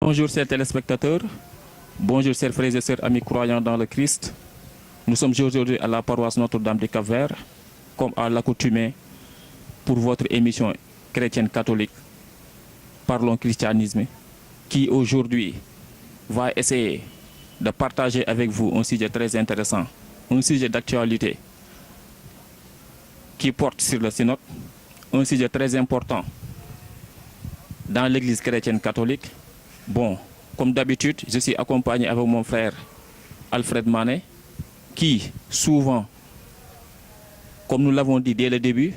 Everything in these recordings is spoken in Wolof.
Bonjour chers téléspectateurs, bonjour chers frères et sœurs amis croyants dans le Christ. Nous sommes aujourd'hui à la paroisse Notre-Dame du Cap-Vert, comme à l'accoutumée, pour votre émission chrétienne catholique Parlons Christianisme, qui aujourd'hui va essayer de partager avec vous un sujet très intéressant, un sujet d'actualité qui porte sur le synode, un sujet très important dans l'église chrétienne catholique. Bon, comme d'habitude, je suis accompagné avec mon frère Alfred Mané, qui souvent, comme nous l'avons dit dès le début,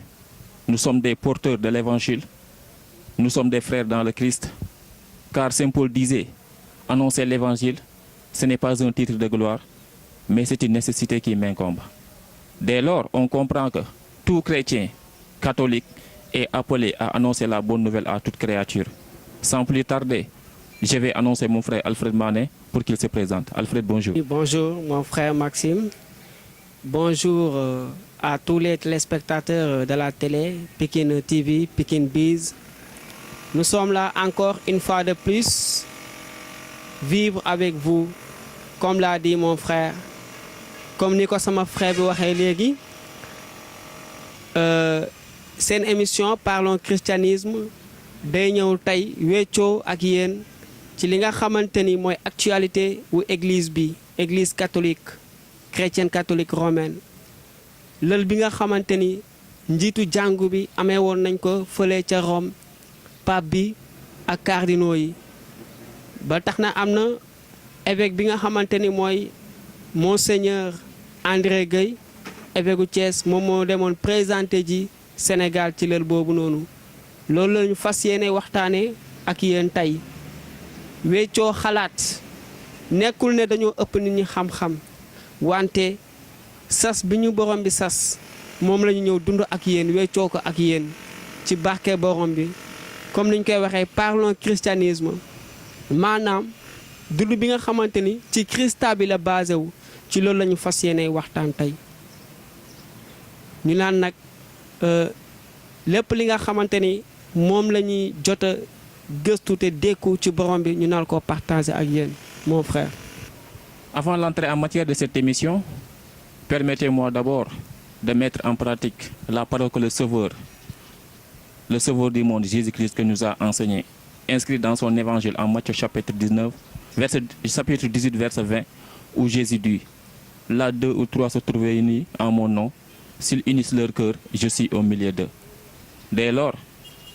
nous sommes des porteurs de l'évangile, nous sommes des frères dans le Christ, car Saint Paul disait, annoncer l'évangile, ce n'est pas un titre de gloire, mais c'est une nécessité qui m'incombe. Dès lors, on comprend que tout chrétien catholique est appelé à annoncer la bonne nouvelle à toute créature. Sans plus tarder, je vais annoncer mon frère Alfred Mané pour qu'il se présente. Alfred, bonjour. Bonjour, mon frère Maxime. Bonjour à tous les téléspectateurs de la télé, Pikine TV, Pikine Biz. Nous sommes là encore une fois de plus, vivre avec vous, comme l'a dit mon frère, comme ni ko sama frère bi waxee léegi. C'est une émission Parlons Christianisme day ñëw tey weccoo ak yéen ci li nga xamante ni mooy actualité wu église bi, église catholique chrétienne catholique romaine. lël bi nga xamante ni njiitu jàngu bi amee woon nañ ko fële ca Rome, pape bi ak cardinaux yi. ba tax na am na évêque bi nga xamante ni mooy monseigneur André Gueye, évêque gu Thiès, moom moo demoon présenté ji Sénégal ci lël boobu noonu. loolu la ñu fas yéene waxtaanee ak yéen tey. weccoo xalaat nekkul ne dañoo ëpp nit ñi xam-xam, wante sas bi ñu borom bi sas moom la ñu ñëw dund ak yéen, weccoo ko ak yéen ci barke borom bi. comme ni ñu koy waxee parlons christianisme, maanaam dund bi nga xamante ni ci Christa bi la basé wu, ci loolu la ñu fas yéene waxtaan tey. ñu naan nag lépp li nga xamante ni moom la ñuy jot a gëstu te dékku ci borom bi ñu naan ko partager ak yéen, mon frère. Avant l'entrée en matière de cette émission, permettez-moi d'abord de mettre en pratique la parole que le Sauveur du monde, Jésus-Christ, que nous a enseigné, inscrit dans son évangile en Matthieu chapitre 19, chapitre 18, verset 20, où Jésus dit, là 2 ou 3 se trouvent réunis en mon nom, s'ils unissent leur cœur, je suis au milieu d'eux. Dès lors,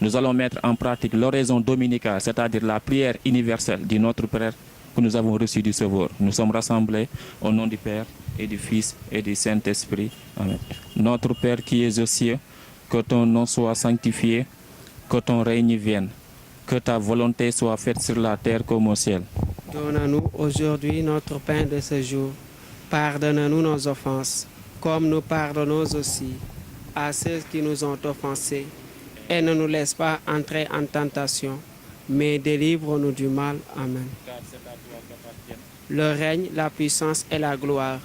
nous allons mettre en pratique l'oraison dominicale, c'est-à-dire la prière universelle du Notre Père que nous avons reçu du Sauveur. Nous sommes rassemblés au nom du Père et du Fils et du Saint-Esprit. Amen. Notre Père qui es aux cieux, que ton nom soit sanctifié, que ton règne vienne, que ta volonté soit faite sur la terre comme au ciel. Donne-nous aujourd'hui notre pain de ce jour. Pardonne-nous nos offenses, comme nous pardonnons aussi à ceux qui nous ont offensés. Et ne nous laisse pas entrer en tentation, mais délivre-nous du mal. Amen. Le règne, la puissance et la gloire,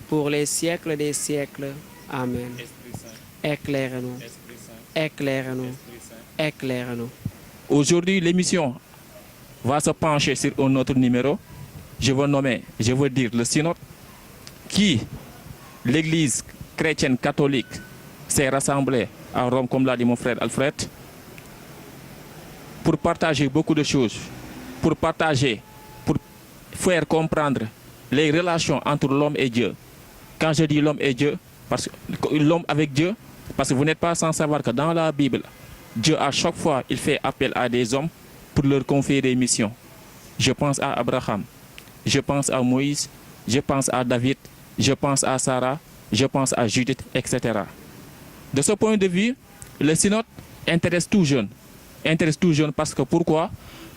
pour les siècles des siècles. Amen. Éclaire-nous, éclaire-nous, éclaire-nous. Aujourd'hui, l'émission va se pencher sur un autre numéro. Je veux dire le synode, qui, l'église chrétienne catholique, s'est rassemblée à Rome, comme l'a dit mon frère Alfred, pour partager beaucoup de choses, pour faire comprendre les relations entre l'homme et Dieu. Quand je dis l'homme et Dieu, parce que l'homme avec Dieu, parce que vous n'êtes pas sans savoir que dans la Bible, Dieu à chaque fois, il fait appel à des hommes pour leur confier des missions. Je pense à Abraham, je pense à Moïse, je pense à David, je pense à Sarah, je pense à Judith, etc. De ce point de vue, le synode intéresse tout jeune. Parce que pourquoi?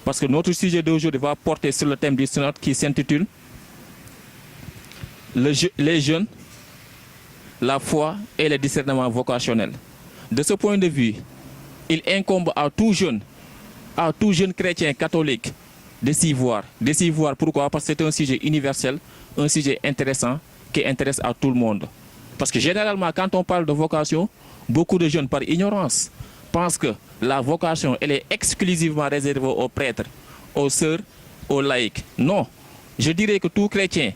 Parce que notre sujet d'aujourd'hui va porter sur le thème du synode qui s'intitule les jeunes, la foi et le discernement vocationnel. De ce point de vue, il incombe à tout jeune chrétien catholique de s'y voir. Pourquoi? Parce que c'est un sujet universel, un sujet intéressant qui intéresse à tout le monde. Parce que généralement, quand on parle de vocation, beaucoup de jeunes, par ignorance, pensent que la vocation elle est exclusivement réservée aux prêtres, aux sœurs aux laïcs. Non, je dirais que tout chrétien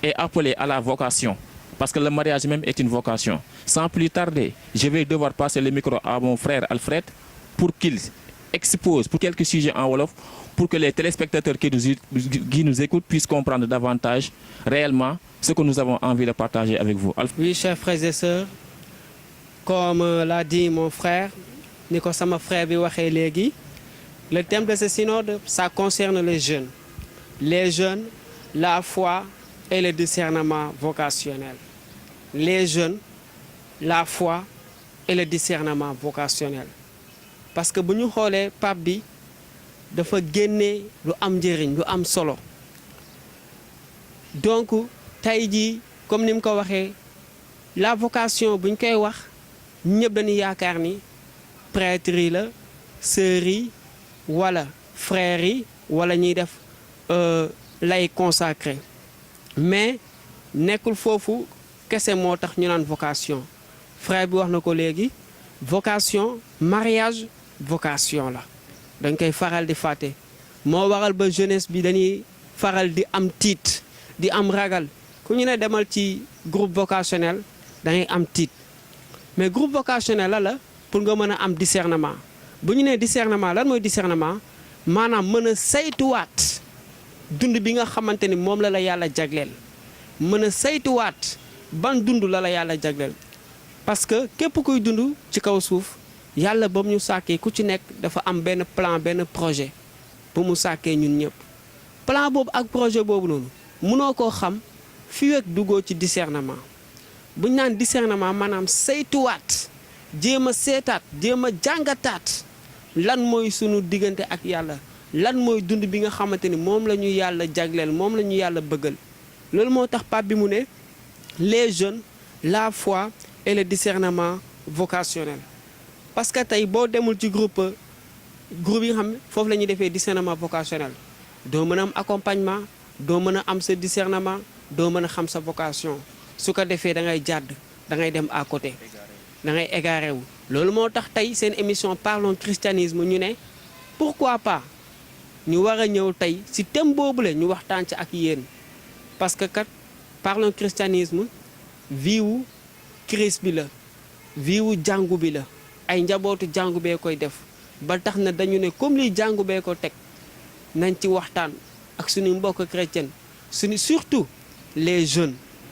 est appelé à la vocation, parce que le mariage même est une vocation. Sans plus tarder, je vais devoir passer le micro à mon frère Alfred pour qu'il expose pour quelques sujets en wolof, pour que les téléspectateurs qui nous écoutent puissent comprendre davantage réellement ce que nous avons envie de partager avec vous. Oui, chers frères et sœurs, comme l'a dit mon frère, Nico sama frère bi waxee léegi, le thème de ce synode, ça concerne les jeunes. Les jeunes, la foi et le discernement vocationnel. Les jeunes, la foi et le discernement vocationnel. Parce que bu ñu xoolee pape bi dafa génne lu am njëriñ lu am solo. Donc tey jii comme ni mu ko waxee la vocation bu ñu koy wax ñëpp dañuy yaakaar ni prêtre yi la sœurs yi wala frères yi wala ñuy def lay consacré mais nekkul foofu kese moo tax ñu naan vocation frère bi wax na ko léegi vocation mariage vocation la dañ koy faral di fàtte moo waral ba jeunesse bi dañuy faral di am tiit di am ragal ku ñu ne demal ci groupe vocationnel dangay am tiit mais groupe vocationnel la pour nga mën a am discernement bu ñu nee discernement lan mooy discernement maanaam mën a saytuwaat dund bi nga xamante ni moom la yàlla jagleel mën a saytuwaat ban dund la yàlla jagleel parce que képp kuy dund ci kaw suuf yàlla ba mu ñu sàkkee ku ci nekk dafa am benn plan benn projet bu mu sàkkee ñun ñëpp plan boobu ak projet boobu noonu mënoo koo xam fii ak duggoo ci discernement bu ñu naan discernement maanaam saytuwaat jéem a seetaat jéem a jàngataat lan mooy sunu diggante ak yàlla lan mooy dund bi nga xamante ni moom la ñu yàlla jagleel moom la ñu yàlla bëggal loolu moo tax pape bi mu ne les jeunes la foi et le discernement vocationnel parce que tey boo demul ci groupe yi nga xam ne foofu la ñuy defee discernement vocationnel doo mën a am accompagnement doo mën a am sa discernement doo mën a xam sa vocation su ko defee da ngay jàdd da ngay dem à côté da ngay égaré wu loolu moo tax tey seen émission parlons christianisme ñu ne pourquoi pas ñu war a ñëw tey si thème boobule ñu waxtaan ci ak yéen parce que kat parlons christianisme vie wu Christ bi la vie wu jàngu bi la ay njabootu jàngu bee koy def ba tax na dañu ne comme li jàngu bee ko teg nañ ci waxtaan ak suñu mbokk chrétien suñu surtout les jeunes